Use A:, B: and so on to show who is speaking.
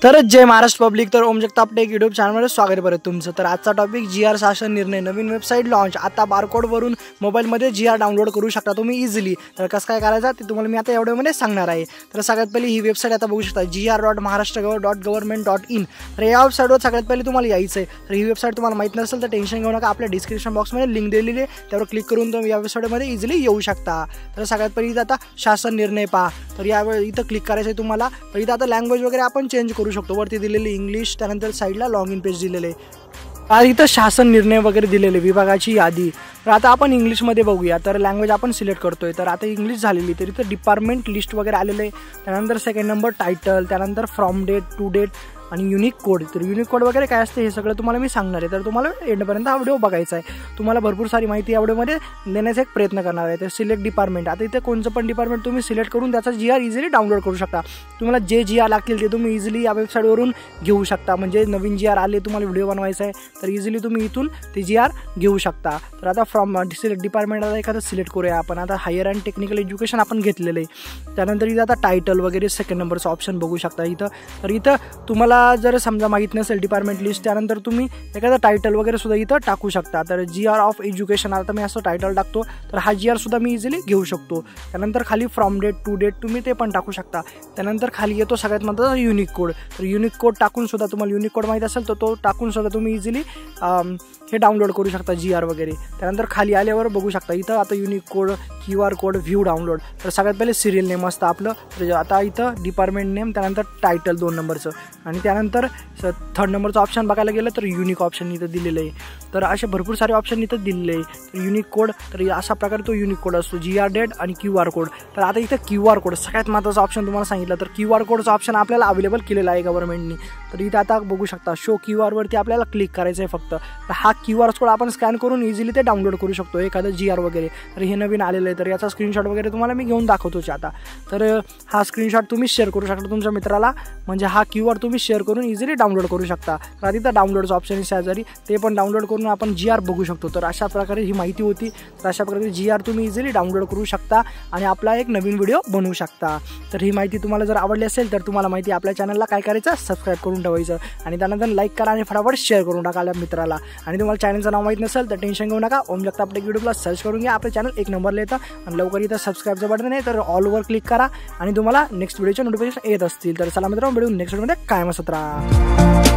A: तर जय महाराष्ट्र पब्लिक। तर ओम Jagtap take YouTube चॅनलमध्ये स्वागत आहे तुमचं। तर आजचा टॉपिक GR शासन निर्णय, नवीन वेबसाईट लॉन्च। आता बारकोडवरून मोबाईलमध्ये GR डाउनलोड करू शकता तुम्ही इझिली। तर कसं काय करायचं ते तुम्हाला मी आता या व्हिडिओमध्ये सांगणार आहे। तर सगळ्यात पहिली ही वेबसाईट आता बघू शकता gr.maharashtra.gov.in। तर या वेबसाईटवर सगळ्यात पहिली तुम्हाला यायचं आहे। तर ही वेबसाईट तुम्हाला माहित नसेल तर टेन्शन घेऊ नका, आपल्या डिस्क्रिप्शन बॉक्समध्ये लिंक दिलेली आहे, त्यावर क्लिक करून तुम्ही या वेबसाईटमध्ये इझिली येऊ शकता। तर सगळ्यात पहिली इथं आता शासन निर्णय पहा। तर यावेळी इथं क्लिक करायचं आहे तुम्हाला। तर इथं आता लँग्वेज वगैरे आपण चेंज करू शकतो। वरती दिलेली इंग्लिश, त्यानंतर साईडला लॉग इन पेज दिलेले आहे। इथं शासन निर्णय वगैरे दिलेले, विभागाची यादी। तर आता आपण इंग्लिशमध्ये बघूया। तर लँग्वेज आपण सिलेक्ट करतोय। तर आता इंग्लिश झालेली, तर इथं डिपार्टमेंट लिस्ट वगैरे आलेलं आहे। त्यानंतर सेकंड नंबर टायटल, त्यानंतर फ्रॉम डेट टू डेट आणि युनिक कोड। तर युनिक कोड वगैरे काय असते हे सगळं तुम्हाला मी सांगणार आहे। तर तुम्हाला एंडपर्यंत हा व्हिडिओ बघायचा आहे। तुम्हाला भरपूर सारी माहिती या व्हिडिओमध्ये देण्याचा एक प्रयत्न करणार आहे। तर सिलेक्ट डिपार्टमेंट, आता इथे कोणतं पण डिपार्टमेंट तुम्ही सिलेक्ट करून त्याचा GR इझिली डाउनलोड करू शकता। तुम्हाला जे GR लागतील ते तुम्ही इझिली या वेबसाईटवरून घेऊ शकता। म्हणजे नवीन GR आले, तुम्हाला व्हिडिओ बनवायचा आहे तर इझिली तुम्ही इथून ते GR घेऊ शकता। तर आता फ्रॉम सिलेक्ट डिपार्टमेंट आता एखादं सिलेक्ट करूया आपण। आता हायर अँड टेक्निकल एज्युकेशन आपण घेतलेलं आहे। त्यानंतर इथं आता टायटल वगैरे सेकंड नंबरचं ऑप्शन बघू शकता इथं। तर इथं तुम्हाला जर समजा माहीत नसेल डिपार्टमेंट लिस्ट, त्यानंतर तुम्ही एखादा टायटल वगैरे सुद्धा इथं टाकू शकता। तर GR ऑफ एज्युकेशन, आता मी असं टायटल टाकतो तर हा GR सुद्धा मी इझिली घेऊ शकतो। त्यानंतर खाली फ्रॉम डेट टू डेट तुम्ही ते पण टाकू शकता। त्यानंतर खाली येतो सगळ्यात महत्त्वाचा युनिक कोड। तर युनिक कोड टाकून सुद्धा, तुम्हाला युनिक कोड माहीत असेल तर तो टाकून सुद्धा तुम्ही इझिली हे डाउनलोड करू शकता GR वगैरे। त्यानंतर खाली आल्यावर बघू शकता इथं आता unique code, QR code, view download. तर सगळ्यात पहिले सिरियल नेम असतं आपलं। तर आता इथं डिपार्टमेंट नेम, त्यानंतर टायटल 2 नंबरचं, आणि त्यानंतर थर्ड नंबरचं ऑप्शन बघायला गेलं तर युनिक ऑप्शन इथं दिलेलं आहे। तर असे भरपूर सारे ऑप्शन इथं दिलेले आहे। तर युनिक कोड, तर अशा प्रकारे तो युनिक कोड असतो, GR डेट आणि QR कोड। तर आता इथं QR कोड सगळ्यात महत्त्वाचा ऑप्शन तुम्हाला सांगितलं। तर QR कोडचा ऑप्शन आपल्याला अवेलेबल केलेला आहे गव्हर्नमेंटनी। तर इथं आता बघू शकता शो QR वरती आपल्याला क्लिक करायचं आहे फक्त। तर हा QR कोड आपण स्कॅन करून इझिली ते डाउनलोड करू शकतो एखादं GR वगैरे। तर हे नवीन आलेलं आहे, तर याचा स्क्रीनशॉट वगैरे तुम्हाला मी घेऊन दाखवतोच आता। तर हा स्क्रीनशॉट तुम्ही शेअर करू शकता तुमच्या मित्राला, म्हणजे हा QR तुम्ही शेअर करून इझिली डाउनलोड करू शकता। तर तिथं डाउनलोडचं ऑप्शन आहे शेजारी, ते पण डाउनलोड करून आपण GR बघू शकतो। तर अशा प्रकारे ही माहिती होती। तर अशा प्रकारे GR तुम्ही इझिली डाउनलोड करू शकता आणि आपला एक नवीन व्हिडिओ बनवू शकता। तर ही माहिती तुम्हाला जर आवडली असेल तर तुम्हाला माहिती आपल्या चॅनलला काय करायचं, सबस्क्राईब करून ठेवायचं आणि त्यानंतर लाईक करा आणि फटाफट शेअर करून टाका आपल्या मित्राला। आणि तुम्हाला चॅनलचं नाव माहीत नसेल तर टेन्शन घेऊ नका, ओम जगताप टेक यूट्यूबला सर्च करून घ्या, आपलं चॅनल 1 नंबरला येतं। आणि लवकर इथं सबस्क्राईबचं बटन आहे तर ऑलवर क्लिक करा आणि तुम्हाला नेक्स्ट व्हिडिओचे नोटिफिकेशन येत असतील। तर चला मित्रांनो, भेटू नेक्स्ट व्हिडिओमध्ये, कायम असत राहा।